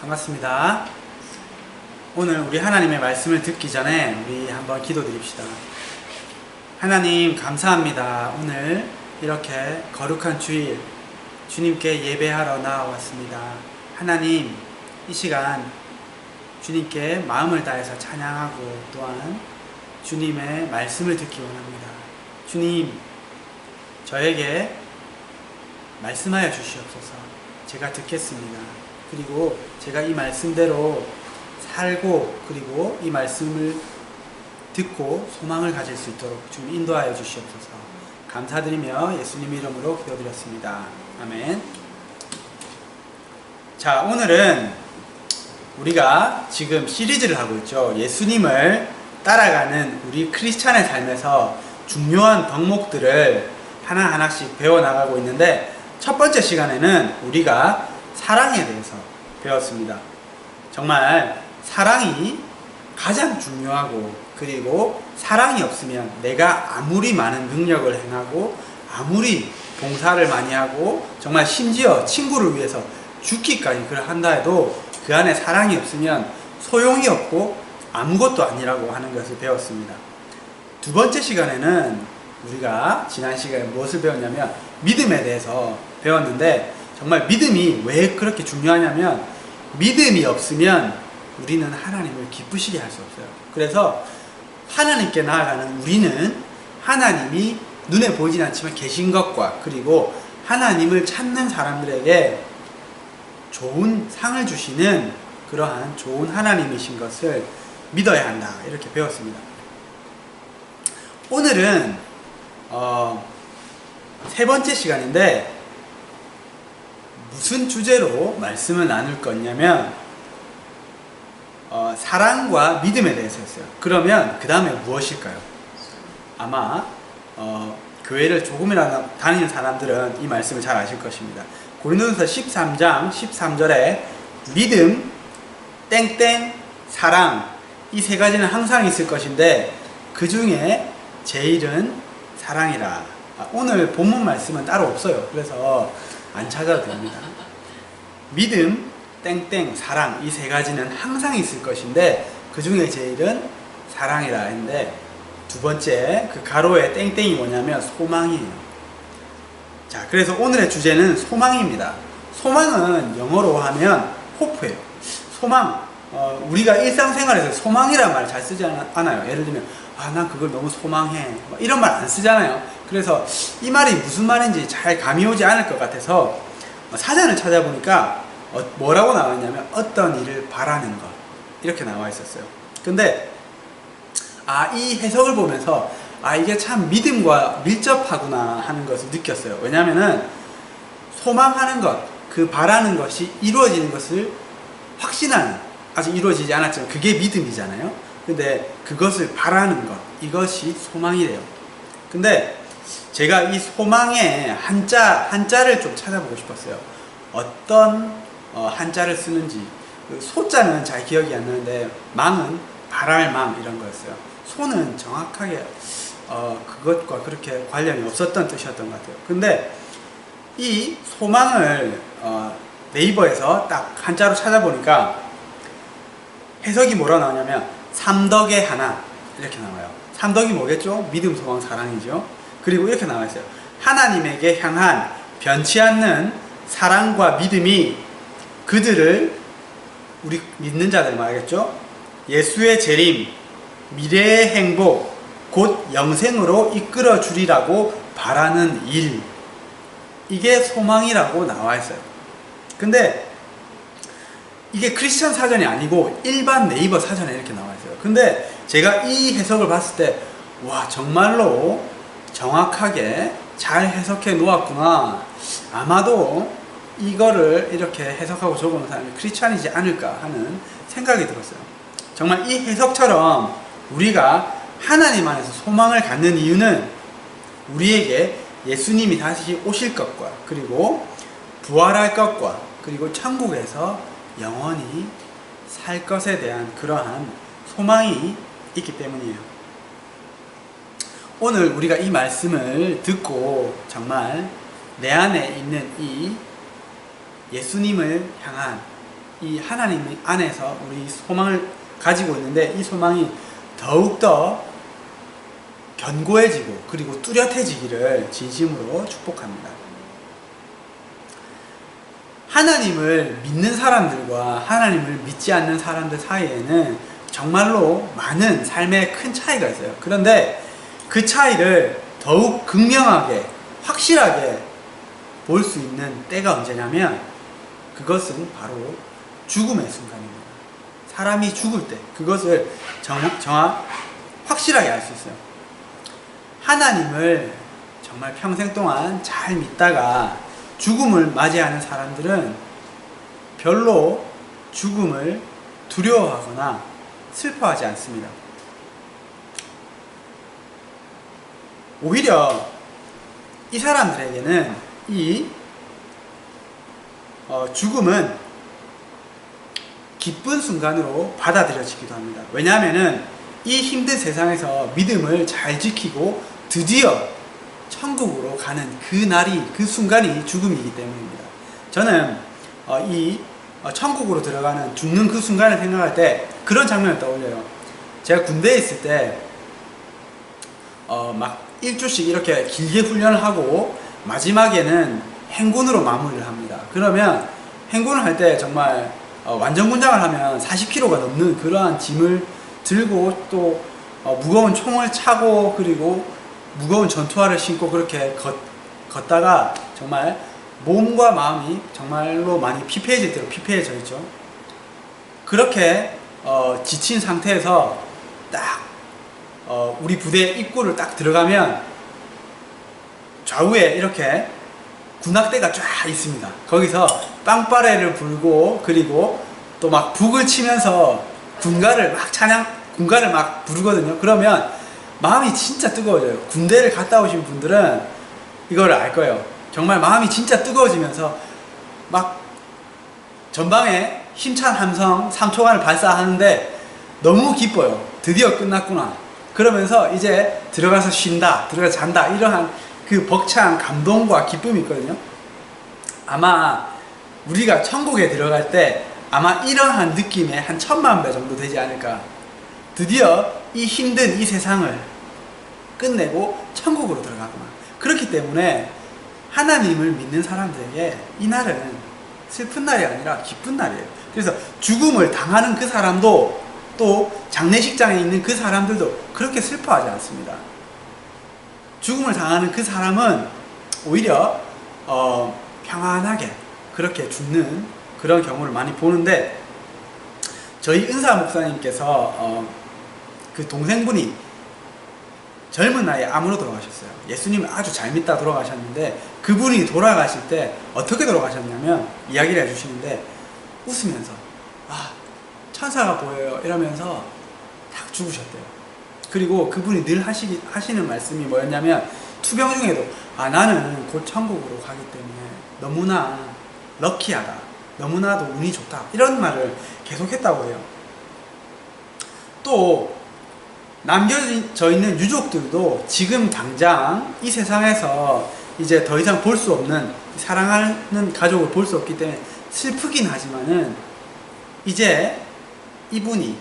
반갑습니다. 오늘 우리 하나님의 말씀을 듣기 전에 우리 한번 기도드립시다. 하나님 감사합니다. 오늘 이렇게 거룩한 주일 주님께 예배하러 나와왔습니다. 하나님 이 시간 주님께 마음을 다해서 찬양하고 또한 주님의 말씀을 듣기 원합니다. 주님 저에게 말씀하여 주시옵소서. 제가 듣겠습니다. 그리고 제가 이 말씀대로 살고 그리고 이 말씀을 듣고 소망을 가질 수 있도록 좀 인도하여 주시옵소서. 감사드리며 예수님 이름으로 기도드렸습니다. 아멘. 자, 오늘은 우리가 지금 시리즈를 하고 있죠. 예수님을 따라가는 우리 크리스찬의 삶에서 중요한 덕목들을 하나하나씩 배워나가고 있는데, 첫 번째 시간에는 우리가 사랑에 대해서 배웠습니다. 정말 사랑이 가장 중요하고, 그리고 사랑이 없으면 내가 아무리 많은 능력을 행하고 아무리 봉사를 많이 하고 정말 심지어 친구를 위해서 죽기까지 그걸 한다 해도 그 안에 사랑이 없으면 소용이 없고 아무것도 아니라고 하는 것을 배웠습니다. 두 번째 시간에는 우리가 지난 시간에 무엇을 배웠냐면 믿음에 대해서 배웠는데, 정말 믿음이 왜 그렇게 중요하냐면 믿음이 없으면 우리는 하나님을 기쁘시게 할 수 없어요. 그래서 하나님께 나아가는 우리는 하나님이 눈에 보이진 않지만 계신 것과, 그리고 하나님을 찾는 사람들에게 좋은 상을 주시는 그러한 좋은 하나님이신 것을 믿어야 한다, 이렇게 배웠습니다. 오늘은 세 번째 시간인데 무슨 주제로 말씀을 나눌 거냐면 사랑과 믿음에 대해서였어요. 그러면 그 다음에 무엇일까요? 아마 교회를 조금이라도 다니는 사람들은 이 말씀을 잘 아실 것입니다. 고린도전서 13장 13절에 믿음, 땡땡, 사랑, 이 세 가지는 항상 있을 것인데 그 중에 제일은 사랑이라. 오늘 본문 말씀은 따로 없어요. 그래서 안 찾아도 됩니다. 믿음, 땡땡, 사랑, 이 세 가지는 항상 있을 것인데 그 중에 제일은 사랑이라 했는데, 두 번째 그 가로에 땡땡이 뭐냐면 소망이에요. 자, 그래서 오늘의 주제는 소망입니다. 소망은 영어로 하면 호프예요. 소망, 우리가 일상생활에서 소망이라는 말 잘 쓰지 않아요. 예를 들면 난 그걸 너무 소망해, 이런 말 안 쓰잖아요. 그래서 이 말이 무슨 말인지 잘 감이 오지 않을 것 같아서 사전을 찾아보니까 뭐라고 나왔냐면 어떤 일을 바라는 것, 이렇게 나와 있었어요. 근데 이 해석을 보면서 이게 참 믿음과 밀접하구나 하는 것을 느꼈어요. 왜냐하면은 소망하는 것, 그 바라는 것이 이루어지는 것을 확신하는, 아직 이루어지지 않았지만 그게 믿음이잖아요. 근데 그것을 바라는 것, 이것이 소망이래요. 근데 제가 이 소망의 한자를 좀 찾아보고 싶었어요. 어떤 한자를 쓰는지. 그 소자는 잘 기억이 안 나는데 망은 바랄 망 이런 거였어요. 소는 정확하게 그것과 그렇게 관련이 없었던 뜻이었던 것 같아요. 근데 이 소망을 네이버에서 딱 한자로 찾아보니까 해석이 뭐라 나오냐면 삼덕의 하나, 이렇게 나와요. 삼덕이 뭐겠죠? 믿음, 소망, 사랑이죠. 그리고 이렇게 나와 있어요. 하나님에게 향한 변치 않는 사랑과 믿음이 그들을, 우리 믿는 자들 말이겠죠? 예수의 재림, 미래의 행복, 곧 영생으로 이끌어 주리라고 바라는 일, 이게 소망이라고 나와 있어요. 근데 이게 크리스천 사전이 아니고 일반 네이버 사전에 이렇게 나와 있어요. 근데 제가 이 해석을 봤을 때 정말로 정확하게 잘 해석해 놓았구나. 아마도 이거를 이렇게 해석하고 적어놓은 사람이 크리스찬이지 않을까 하는 생각이 들었어요. 정말 이 해석처럼 우리가 하나님 안에서 소망을 갖는 이유는 우리에게 예수님이 다시 오실 것과, 그리고 부활할 것과, 그리고 천국에서 영원히 살 것에 대한 그러한 소망이 있기 때문이에요. 오늘 우리가 이 말씀을 듣고 정말 내 안에 있는 이 예수님을 향한 이 하나님 안에서 우리 소망을 가지고 있는데 이 소망이 더욱더 견고해지고 그리고 뚜렷해지기를 진심으로 축복합니다. 하나님을 믿는 사람들과 하나님을 믿지 않는 사람들 사이에는 정말로 많은 삶의 큰 차이가 있어요. 그런데 그 차이를 더욱 극명하게 확실하게 볼 수 있는 때가 언제냐면 그것은 바로 죽음의 순간입니다. 사람이 죽을 때 그것을 확실하게 알 수 있어요. 하나님을 정말 평생 동안 잘 믿다가 죽음을 맞이하는 사람들은 별로 죽음을 두려워하거나 슬퍼하지 않습니다. 오히려 이 사람들에게는 이 죽음은 기쁜 순간으로 받아들여지기도 합니다. 왜냐하면 이 힘든 세상에서 믿음을 잘 지키고 드디어 천국으로 가는 그 날이, 그 순간이 죽음이기 때문입니다. 저는 이 천국으로 들어가는 죽는 그 순간을 생각할 때 그런 장면을 떠올려요. 제가 군대에 있을 때 막 일주씩 이렇게 길게 훈련을 하고 마지막에는 행군으로 마무리를 합니다. 그러면 행군을 할 때 정말 완전군장을 하면 40kg가 넘는 그러한 짐을 들고 또 무거운 총을 차고 그리고 무거운 전투화를 신고 그렇게 걷다가 정말 몸과 마음이 정말로 많이 피폐해질 대로 피폐해져 있죠. 그렇게 지친 상태에서 딱 우리 부대 입구를 딱 들어가면 좌우에 이렇게 군악대가 쫙 있습니다. 거기서 빵빠레를 불고 그리고 또 막 북을 치면서 군가를 막 부르거든요. 그러면 마음이 진짜 뜨거워져요. 군대를 갔다 오신 분들은 이걸 알 거예요. 정말 마음이 진짜 뜨거워지면서 막 전방에 힘찬 함성 3초간을 발사하는데 너무 기뻐요. 드디어 끝났구나. 그러면서 이제 들어가서 쉰다, 들어가서 잔다, 이러한 그 벅찬 감동과 기쁨이 있거든요. 아마 우리가 천국에 들어갈 때 아마 이러한 느낌의 한 1000만 배 정도 되지 않을까. 드디어 이 힘든 이 세상을 끝내고 천국으로 들어가구나. 그렇기 때문에 하나님을 믿는 사람들에게 이 날은 슬픈 날이 아니라 기쁜 날이에요. 그래서 죽음을 당하는 그 사람도 또 장례식장에 있는 그 사람들도 그렇게 슬퍼하지 않습니다. 죽음을 당하는 그 사람은 오히려 평안하게 그렇게 죽는 그런 경우를 많이 보는데, 저희 은사 목사님께서 그 동생분이 젊은 나이에 암으로 돌아가셨어요. 예수님을 아주 잘 믿다 돌아가셨는데, 그분이 돌아가실 때 어떻게 돌아가셨냐면 이야기를 해주시는데 웃으면서 천사가 보여요 이러면서 딱 죽으셨대요. 그리고 그분이 늘 하시는 말씀이 뭐였냐면, 투병 중에도 나는 곧 천국으로 가기 때문에 너무나 럭키하다, 너무나도 운이 좋다, 이런 말을 계속 했다고 해요. 또 남겨져 있는 유족들도 지금 당장 이 세상에서 이제 더 이상 볼 수 없는, 사랑하는 가족을 볼 수 없기 때문에 슬프긴 하지만은 이제 이분이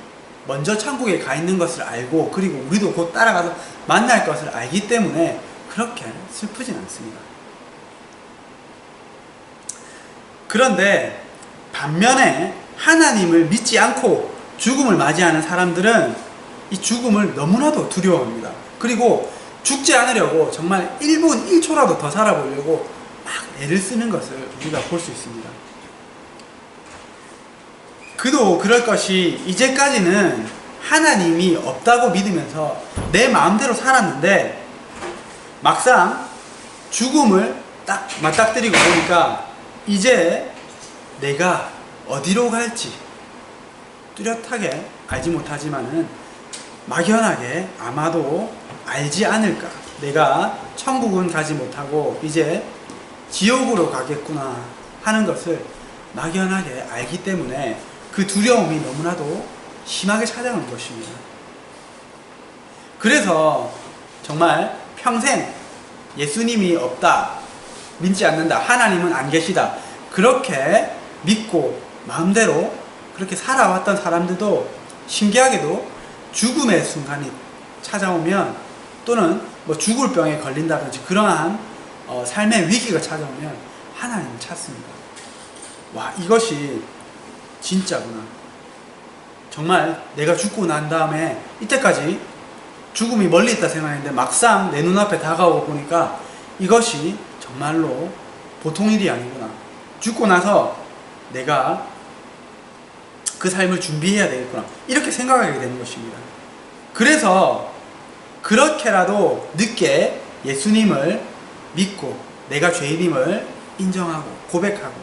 먼저 천국에 가 있는 것을 알고, 그리고 우리도 곧 따라가서 만날 것을 알기 때문에 그렇게 슬프진 않습니다. 그런데 반면에 하나님을 믿지 않고 죽음을 맞이하는 사람들은 이 죽음을 너무나도 두려워합니다. 그리고 죽지 않으려고 정말 1분 1초라도 더 살아보려고 막 애를 쓰는 것을 우리가 볼 수 있습니다. 그도 그럴 것이, 이제까지는 하나님이 없다고 믿으면서 내 마음대로 살았는데 막상 죽음을 딱 맞닥뜨리고 보니까 이제 내가 어디로 갈지 뚜렷하게 알지 못하지만은 막연하게 아마도 알지 않을까. 내가 천국은 가지 못하고 이제 지옥으로 가겠구나 하는 것을 막연하게 알기 때문에 그 두려움이 너무나도 심하게 찾아오는 것입니다. 그래서 정말 평생 예수님이 없다, 믿지 않는다, 하나님은 안 계시다, 그렇게 믿고 마음대로 그렇게 살아왔던 사람들도 신기하게도 죽음의 순간이 찾아오면, 또는 뭐 죽을 병에 걸린다든지 그러한 삶의 위기가 찾아오면 하나님을 찾습니다. 와, 이것이 진짜구나. 정말 내가 죽고 난 다음에, 이때까지 죽음이 멀리 있다 생각했는데 막상 내 눈앞에 다가오고 보니까 이것이 정말로 보통 일이 아니구나. 죽고 나서 내가 그 삶을 준비해야 되겠구나, 이렇게 생각하게 되는 것입니다. 그래서 그렇게라도 늦게 예수님을 믿고 내가 죄인임을 인정하고 고백하고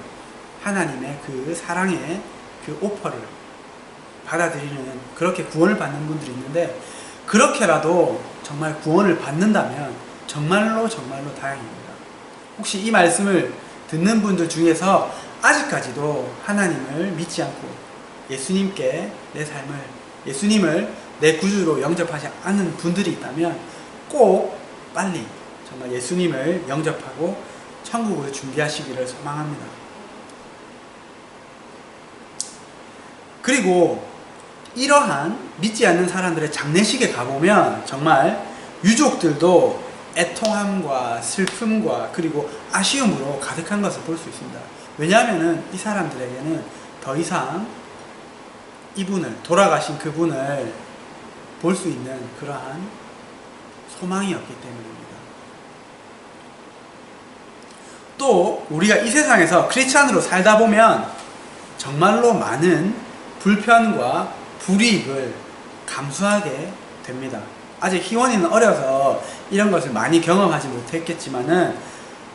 하나님의 그 사랑의 그 오퍼를 받아들이는, 그렇게 구원을 받는 분들이 있는데, 그렇게라도 정말 구원을 받는다면 정말로 다행입니다. 혹시 이 말씀을 듣는 분들 중에서 아직까지도 하나님을 믿지 않고 예수님께 내 삶을, 예수님을 내 구주로 영접하지 않은 분들이 있다면 꼭 빨리 정말 예수님을 영접하고 천국을 준비하시기를 소망합니다. 그리고 이러한 믿지 않는 사람들의 장례식에 가보면 정말 유족들도 애통함과 슬픔과 그리고 아쉬움으로 가득한 것을 볼 수 있습니다. 왜냐하면 이 사람들에게는 더 이상 이분을, 돌아가신 그분을 볼 수 있는 그러한 소망이 없기 때문입니다. 또 우리가 이 세상에서 크리스찬으로 살다 보면 정말로 많은 불편과 불이익을 감수하게 됩니다. 아직 희원이는 어려서 이런 것을 많이 경험하지 못했겠지만은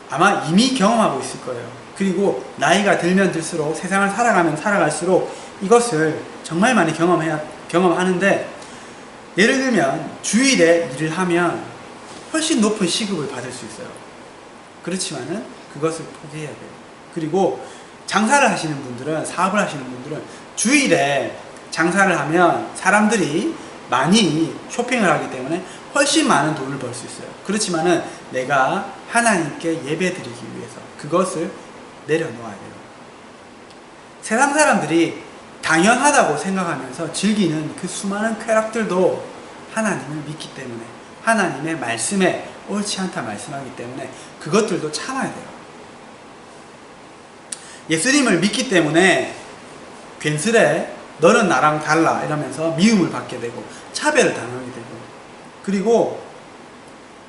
아마 이미 경험하고 있을 거예요. 그리고 나이가 들면 들수록, 세상을 살아가면 살아갈수록 이것을 정말 많이 경험하는데, 예를 들면 주일에 일을 하면 훨씬 높은 시급을 받을 수 있어요. 그렇지만은 그것을 포기해야 돼요. 그리고 장사를 하시는 분들은, 사업을 하시는 분들은 주일에 장사를 하면 사람들이 많이 쇼핑을 하기 때문에 훨씬 많은 돈을 벌 수 있어요. 그렇지만은 내가 하나님께 예배드리기 위해서 그것을 내려놓아야 돼요. 세상 사람들이 당연하다고 생각하면서 즐기는 그 수많은 쾌락들도 하나님을 믿기 때문에, 하나님의 말씀에 옳지 않다 말씀하기 때문에 그것들도 참아야 돼요. 예수님을 믿기 때문에 괜스레 너는 나랑 달라 이러면서 미움을 받게 되고 차별을 당하게 되고, 그리고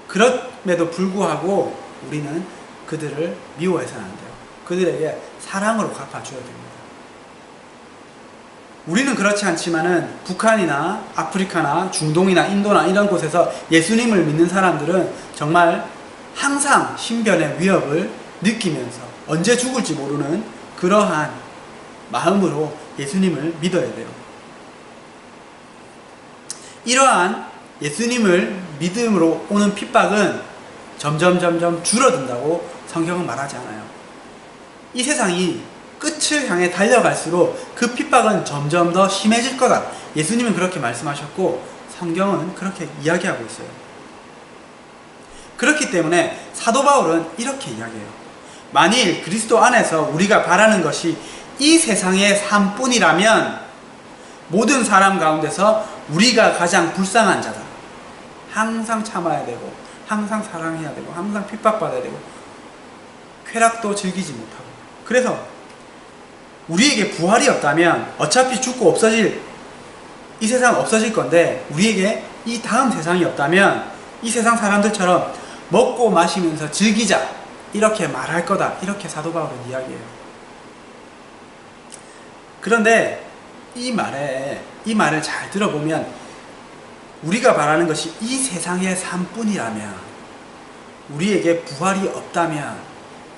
그럼에도 불구하고 우리는 그들을 미워해서는 안 돼요. 그들에게 사랑으로 갚아줘야 됩니다. 우리는 그렇지 않지만은 북한이나 아프리카나 중동이나 인도나 이런 곳에서 예수님을 믿는 사람들은 정말 항상 신변의 위협을 느끼면서 언제 죽을지 모르는 그러한 마음으로 예수님을 믿어야 돼요. 이러한 예수님을 믿음으로 오는 핍박은 점점 줄어든다고 성경은 말하지 않아요. 이 세상이 끝을 향해 달려갈수록 그 핍박은 점점 더 심해질 거다. 예수님은 그렇게 말씀하셨고 성경은 그렇게 이야기하고 있어요. 그렇기 때문에 사도 바울은 이렇게 이야기해요. 만일 그리스도 안에서 우리가 바라는 것이 이 세상의 삶뿐이라면 모든 사람 가운데서 우리가 가장 불쌍한 자다. 항상 참아야 되고 항상 사랑해야 되고 항상 핍박받아야 되고 쾌락도 즐기지 못하고, 그래서 우리에게 부활이 없다면 어차피 죽고 없어질 이 세상 없어질 건데, 우리에게 이 다음 세상이 없다면 이 세상 사람들처럼 먹고 마시면서 즐기자 이렇게 말할 거다. 이렇게 사도 바울은 이야기해요. 그런데 이 말을 잘 들어보면 우리가 바라는 것이 이 세상의 삶뿐이라면, 우리에게 부활이 없다면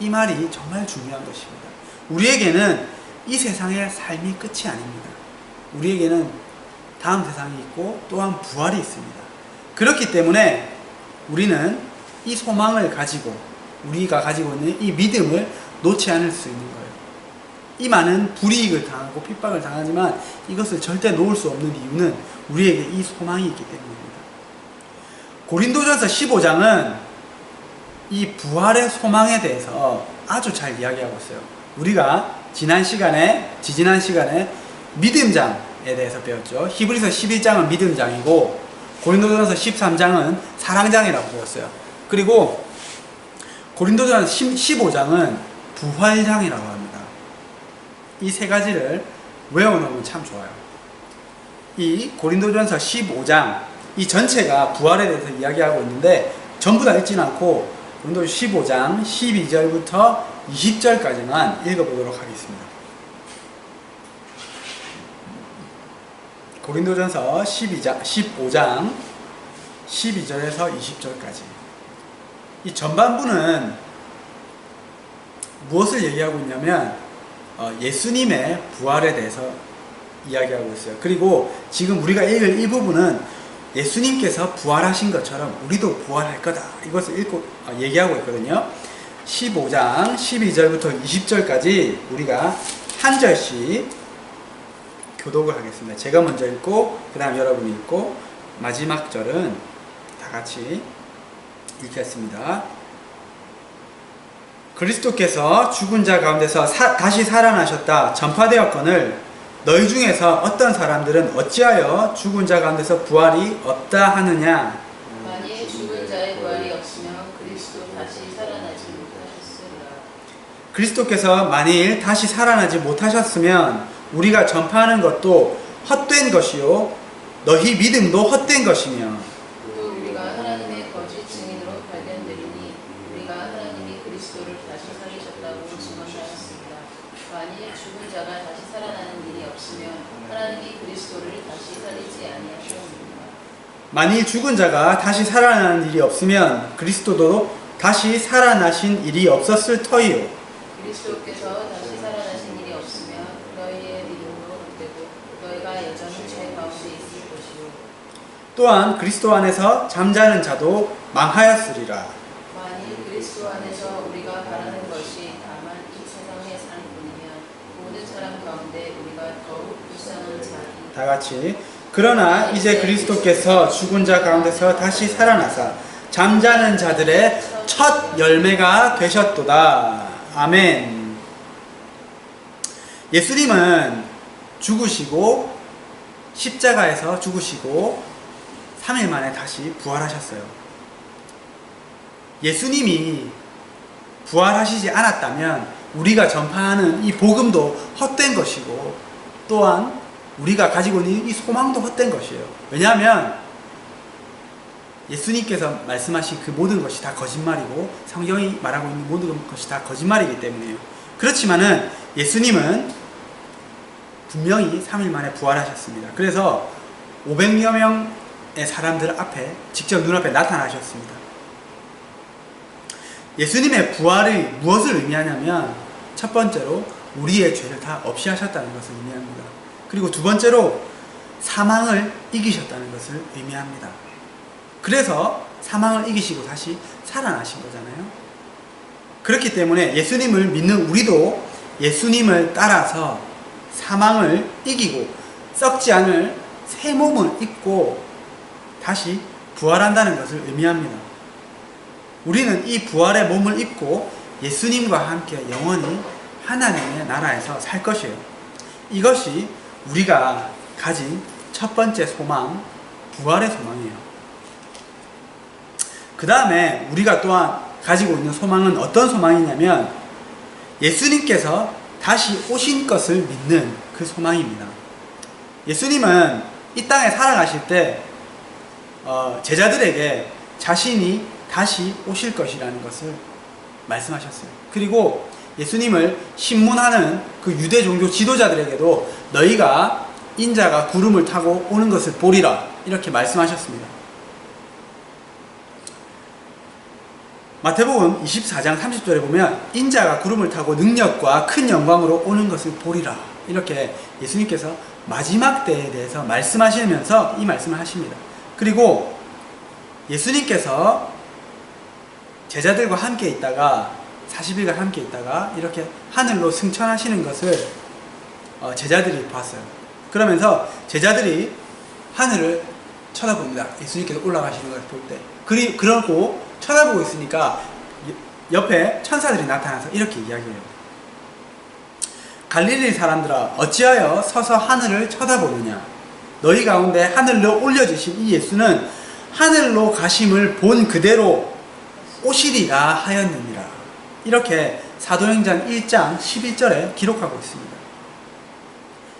이 말이 정말 중요한 것입니다. 우리에게는 이 세상의 삶이 끝이 아닙니다. 우리에게는 다음 세상이 있고 또한 부활이 있습니다. 그렇기 때문에 우리는 이 소망을 가지고, 우리가 가지고 있는 이 믿음을 놓지 않을 수 있는 거예요. 이 많은 불이익을 당하고 핍박을 당하지만 이것을 절대 놓을 수 없는 이유는 우리에게 이 소망이 있기 때문입니다. 고린도전서 15장은 이 부활의 소망에 대해서 아주 잘 이야기하고 있어요. 우리가 지지난 시간에 믿음장에 대해서 배웠죠. 히브리서 11장은 믿음장이고 고린도전서 13장은 사랑장이라고 배웠어요. 그리고 고린도전서 15장은 부활장이라고 합니다. 이 세 가지를 외워놓으면 참 좋아요. 이 고린도전서 15장 이 전체가 부활에 대해서 이야기하고 있는데 전부 다 읽지는 않고 고린도전서 15장 12절부터 20절까지만 읽어보도록 하겠습니다. 고린도전서 15장 12절에서 20절까지 이 전반부는 무엇을 얘기하고 있냐면 예수님의 부활에 대해서 이야기하고 있어요. 그리고 지금 우리가 읽을 이 부분은 예수님께서 부활하신 것처럼 우리도 부활할 거다 이것을 얘기하고 있거든요. 15장 12절부터 20절까지 우리가 한 절씩 교독을 하겠습니다. 제가 먼저 읽고 그 다음 여러분이 읽고 마지막 절은 다 같이 읽겠습니다. 그리스도께서 죽은 자 가운데서 다시 살아나셨다 전파되었거늘 너희 중에서 어떤 사람들은 어찌하여 죽은 자 가운데서 부활이 없다 하느냐. 만일 죽은 자의 부활이 없으면 그리스도 다시 살아나지 못하셨으리라. 그리스도께서 만일 다시 살아나지 못하셨으면 우리가 전파하는 것도 헛된 것이요 너희 믿음도 헛된 것이며 또 우리가 하나님의 거짓 증인으로 발견되리니 우리가 하나님이 그리스도를 다시 살리셨다고 증언하였습니다. 만일 죽은 자가 다시 살아나는 일이 없으면 하나님이 그리스도를 다시 살리지 아니하셨습니다. 만일 죽은 자가 다시 살아나는 일이 없으면 그리스도도 다시 살아나신 일이 없었을 터이요. 그리스도께서 다시 살아나신 일이 없으면 너희의 믿음도 헛되고 너희가 여전히 죄 가운데 있을 것이요. 또한 그리스도 안에서 잠자는 자도 망하였으리라. 만일 그리스도 안에서 우리가 바라는 것이 다만 이 세상의 삶뿐이면 모든 사람 가운데 우리가 더욱 불쌍한 자니. 다 같이 그러나 이제 그리스도께서 죽은 자 가운데서 다시 살아나사 잠자는 자들의 첫 열매가 되셨도다. 아멘. 예수님은 죽으시고 십자가에서 죽으시고 3일 만에 다시 부활하셨어요. 예수님이 부활하시지 않았다면 우리가 전파하는 이 복음도 헛된 것이고 또한 우리가 가지고 있는 이 소망도 헛된 것이에요. 왜냐하면 예수님께서 말씀하신 그 모든 것이 다 거짓말이고 성경이 말하고 있는 모든 것이 다 거짓말이기 때문에요. 그렇지만은 예수님은 분명히 3일 만에 부활하셨습니다. 그래서 500여 명의 사람들 앞에 직접 눈앞에 나타나셨습니다. 예수님의 부활이 무엇을 의미하냐면 첫 번째로 우리의 죄를 다 없이 하셨다는 것을 의미합니다. 그리고 두 번째로 사망을 이기셨다는 것을 의미합니다. 그래서 사망을 이기시고 다시 살아나신 거잖아요. 그렇기 때문에 예수님을 믿는 우리도 예수님을 따라서 사망을 이기고 썩지 않을 새 몸을 입고 다시 부활한다는 것을 의미합니다. 우리는 이 부활의 몸을 입고 예수님과 함께 영원히 하나님의 나라에서 살 것이에요. 이것이 우리가 가진 첫 번째 소망, 부활의 소망이에요. 그 다음에 우리가 또한 가지고 있는 소망은 어떤 소망이냐면 예수님께서 다시 오신 것을 믿는 그 소망입니다. 예수님은 이 땅에 살아가실 때 제자들에게 자신이 다시 오실 것이라는 것을 말씀하셨어요. 그리고 예수님을 신문하는 그 유대 종교 지도자들에게도 너희가 인자가 구름을 타고 오는 것을 보리라 이렇게 말씀하셨습니다. 마태복음 24장 30절에 보면 인자가 구름을 타고 능력과 큰 영광으로 오는 것을 보리라 이렇게 예수님께서 마지막 때에 대해서 말씀하시면서 이 말씀을 하십니다. 그리고 예수님께서 제자들과 함께 있다가 40일간 함께 있다가 이렇게 하늘로 승천하시는 것을 제자들이 봤어요. 그러면서 제자들이 하늘을 쳐다봅니다. 예수님께서 올라가시는 걸 볼 때. 그러고 쳐다보고 있으니까 옆에 천사들이 나타나서 이렇게 이야기해요. 갈릴리 사람들아 어찌하여 서서 하늘을 쳐다보느냐. 너희 가운데 하늘로 올려지신 이 예수는 하늘로 가심을 본 그대로 오시리라 하였느니라. 이렇게 사도행전 1장 11절에 기록하고 있습니다.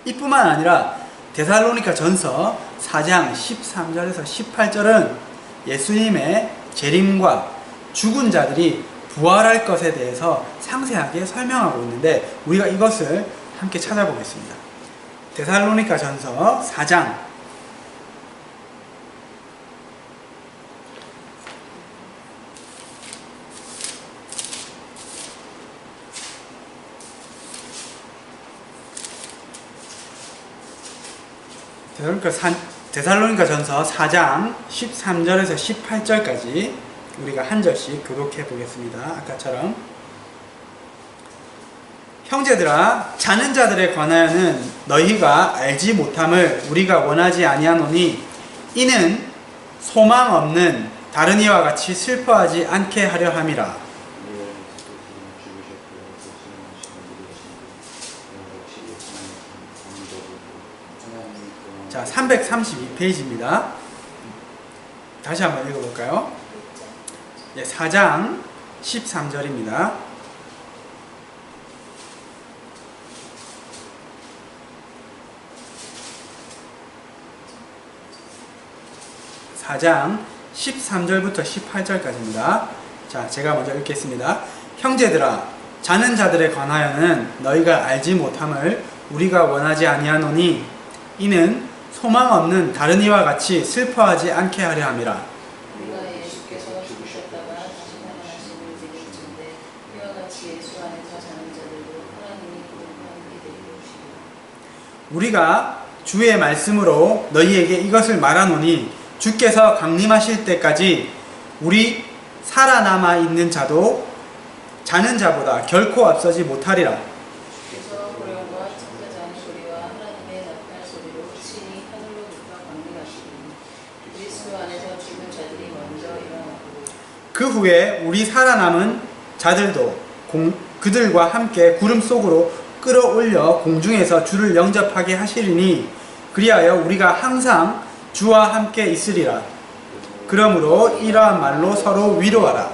이뿐만 아니라 데살로니가 전서 4장 13절에서 18절은 예수님의 재림과 죽은 자들이 부활할 것에 대해서 상세하게 설명하고 있는데 우리가 이것을 함께 찾아보겠습니다. 데살로니가 전서 4장 13절에서 18절까지 우리가 한 절씩 교독해 보겠습니다. 아까처럼 형제들아 자는 자들에 관하여는 너희가 알지 못함을 우리가 원하지 아니하노니 이는 소망 없는 다른 이와 같이 슬퍼하지 않게 하려 함이라. 자, 332페이지입니다. 다시 한번 읽어볼까요? 4장 13절입니다. (4장) 13절부터 18절까지입니다. 자, 제가 먼저 읽겠습니다. 형제들아 자는 자들에 관하여는 너희가 알지 못함을 우리가 원하지 아니하노니 이는 소망 없는 다른 이와 같이 슬퍼하지 않게 하려 함이라. 우리가 예수께서 죽으셨다가 다시 살아나심을 믿을진대 이와 같이 예수 안에서 자는 자들도 하나님이 함께 데리고 오시리라. 우리가 주의 말씀으로 너희에게 이것을 말하노니 주께서 강림하실 때까지 우리 살아남아 있는 자도 자는 자보다 결코 앞서지 못하리라. 주께서 고령과 천사장 소리와 하나님의 나팔 소리로 친히 하늘로부터 강림하시리니 그리스도 안에서 죽은 자들이 먼저 일어나고 그 후에 우리 살아남은 자들도 그들과 함께 구름 속으로 끌어올려 공중에서 주를 영접하게 하시리니 그리하여 우리가 항상 주와 함께 있으리라. 그러므로 이러한 말로 서로 위로하라.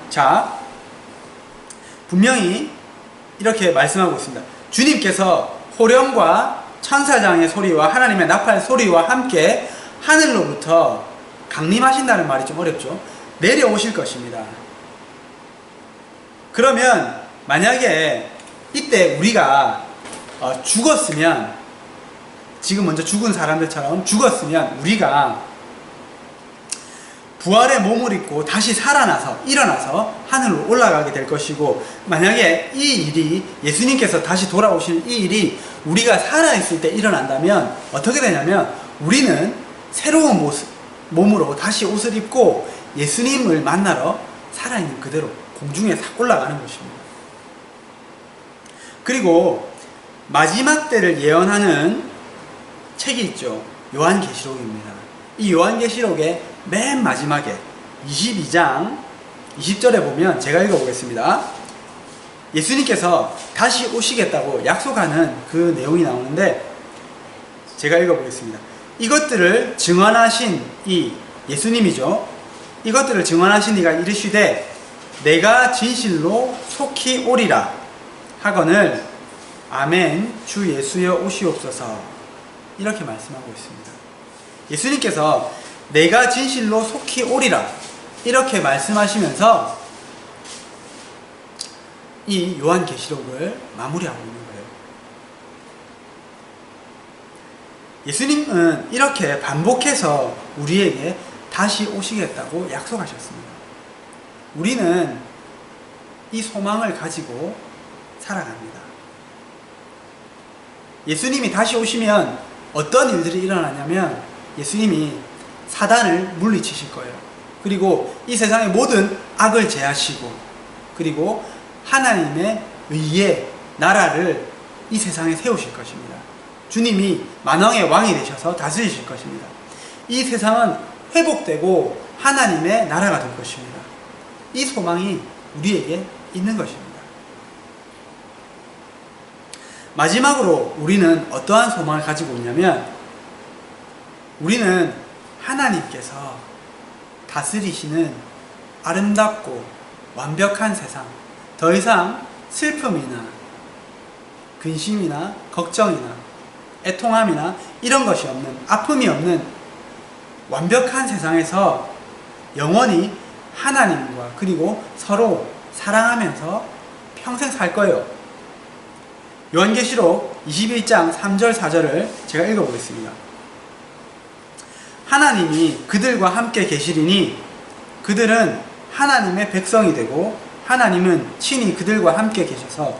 자, 분명히 이렇게 말씀하고 있습니다. 주님께서 호령과 천사장의 소리와 하나님의 나팔 소리와 함께 하늘로부터 강림하신다는 말이 좀 어렵죠. 내려오실 것입니다. 그러면 만약에 이때 우리가 죽었으면, 지금 먼저 죽은 사람들처럼 죽었으면 우리가 부활의 몸을 입고 다시 살아나서 일어나서 하늘로 올라가게 될 것이고, 만약에 이 일이 예수님께서 다시 돌아오시는 이 일이 우리가 살아있을 때 일어난다면 어떻게 되냐면 우리는 새로운 몸으로 다시 옷을 입고 예수님을 만나러 살아있는 그대로 공중에 싹 올라가는 것입니다. 그리고 마지막 때를 예언하는 책이 있죠. 요한계시록입니다. 이 요한계시록의 맨 마지막에 22장 20절에 보면, 제가 읽어보겠습니다. 예수님께서 다시 오시겠다고 약속하는 그 내용이 나오는데 제가 읽어보겠습니다. 이것들을 증언하신 이 예수님이죠. 이것들을 증언하신 이가 이르시되 내가 진실로 속히 오리라 하거늘 아멘 주 예수여 오시옵소서, 이렇게 말씀하고 있습니다. 예수님께서 내가 진실로 속히 오리라 이렇게 말씀하시면서 이 요한계시록을 마무리하고 있는 거예요. 예수님은 이렇게 반복해서 우리에게 다시 오시겠다고 약속하셨습니다. 우리는 이 소망을 가지고 살아갑니다. 예수님이 다시 오시면 어떤 일들이 일어나냐면 예수님이 사단을 물리치실 거예요. 그리고 이 세상의 모든 악을 제하시고, 그리고 하나님의 의의 나라를 이 세상에 세우실 것입니다. 주님이 만왕의 왕이 되셔서 다스리실 것입니다. 이 세상은 회복되고 하나님의 나라가 될 것입니다. 이 소망이 우리에게 있는 것입니다. 마지막으로 우리는 어떠한 소망을 가지고 있냐면, 우리는 하나님께서 다스리시는 아름답고 완벽한 세상, 더 이상 슬픔이나 근심이나 걱정이나 애통함이나 이런 것이 없는, 아픔이 없는 완벽한 세상에서 영원히 하나님과 그리고 서로 사랑하면서 평생 살 거예요. 요한계시록 21장 3절 4절을 제가 읽어보겠습니다. 하나님이 그들과 함께 계시리니 그들은 하나님의 백성이 되고 하나님은 친히 그들과 함께 계셔서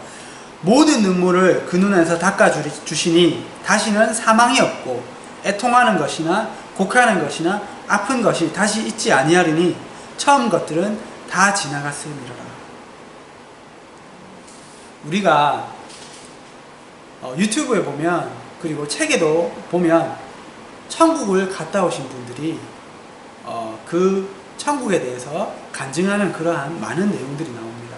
모든 눈물을 그 눈에서 닦아주시니 다시는 사망이 없고 애통하는 것이나 곡하는 것이나 아픈 것이 다시 있지 아니하리니 처음 것들은 다 지나갔음이로라. 우리가 유튜브에 보면, 그리고 책에도 보면 천국을 갔다 오신 분들이 그 천국에 대해서 간증하는 그러한 많은 내용들이 나옵니다.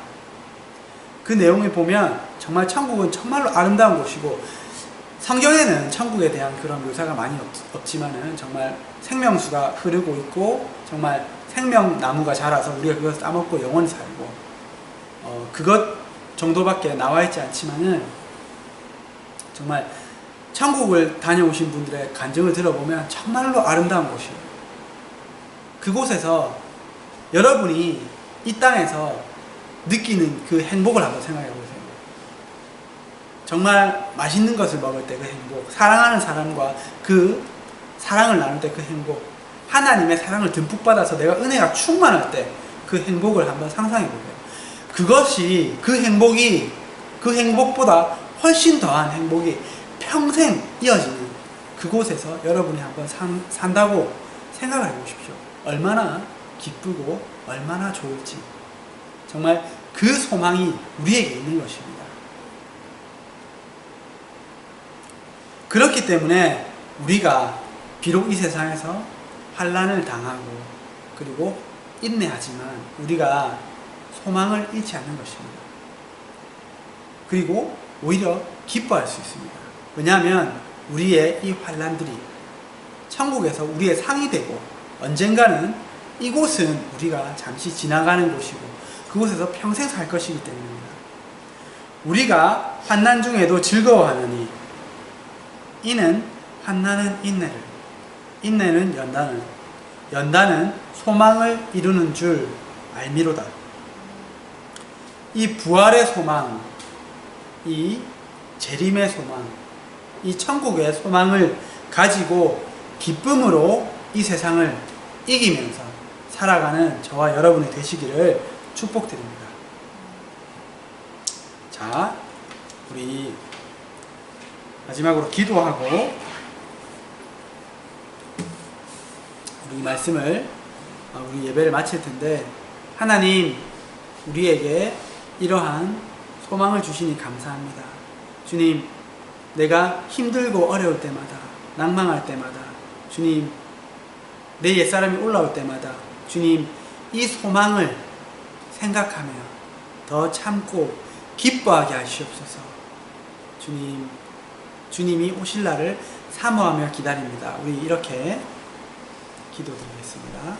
그 내용을 보면 정말 천국은 정말로 아름다운 곳이고, 성경에는 천국에 대한 그런 묘사가 많이 없지만은 정말 생명수가 흐르고 있고 정말 생명나무가 자라서 우리가 그것을 따먹고 영원히 살고, 그것 정도밖에 나와 있지 않지만은 정말 천국을 다녀오신 분들의 간증을 들어보면 정말로 아름다운 곳이에요. 그곳에서 여러분이 이 땅에서 느끼는 그 행복을 한번 생각해 보세요. 정말 맛있는 것을 먹을 때 그 행복, 사랑하는 사람과 그 사랑을 나눌 때 그 행복, 하나님의 사랑을 듬뿍 받아서 내가 은혜가 충만할 때 그 행복을 한번 상상해 보세요. 그것이, 그 행복보다 훨씬 더한 행복이 평생 이어지는 그곳에서 여러분이 한번 산다고 생각을 해보십시오. 얼마나 기쁘고 얼마나 좋을지. 정말 그 소망이 우리에게 있는 것입니다. 그렇기 때문에 우리가 비록 이 세상에서 환난을 당하고 그리고 인내하지만 우리가 소망을 잃지 않는 것입니다. 그리고 오히려 기뻐할 수 있습니다. 왜냐하면 우리의 이 환난들이 천국에서 우리의 상이 되고, 언젠가는 이곳은 우리가 잠시 지나가는 곳이고 그곳에서 평생 살 것이기 때문입니다. 우리가 환난 중에도 즐거워하느니 이는 환난은 인내를, 인내는 연단을, 연단은 소망을 이루는 줄 알미로다. 이 부활의 소망, 이 재림의 소망, 이 천국의 소망을 가지고 기쁨으로 이 세상을 이기면서 살아가는 저와 여러분이 되시기를 축복드립니다. 자, 우리 마지막으로 기도하고 우리 말씀을, 우리 예배를 마칠 텐데, 하나님, 우리에게 이러한 소망을 주시니 감사합니다. 주님, 내가 힘들고 어려울 때마다, 낭망할 때마다, 주님, 내 옛사람이 올라올 때마다 주님, 이 소망을 생각하며 더 참고 기뻐하게 하시옵소서. 주님, 주님이 오실 날을 사모하며 기다립니다. 우리 이렇게 기도드리겠습니다.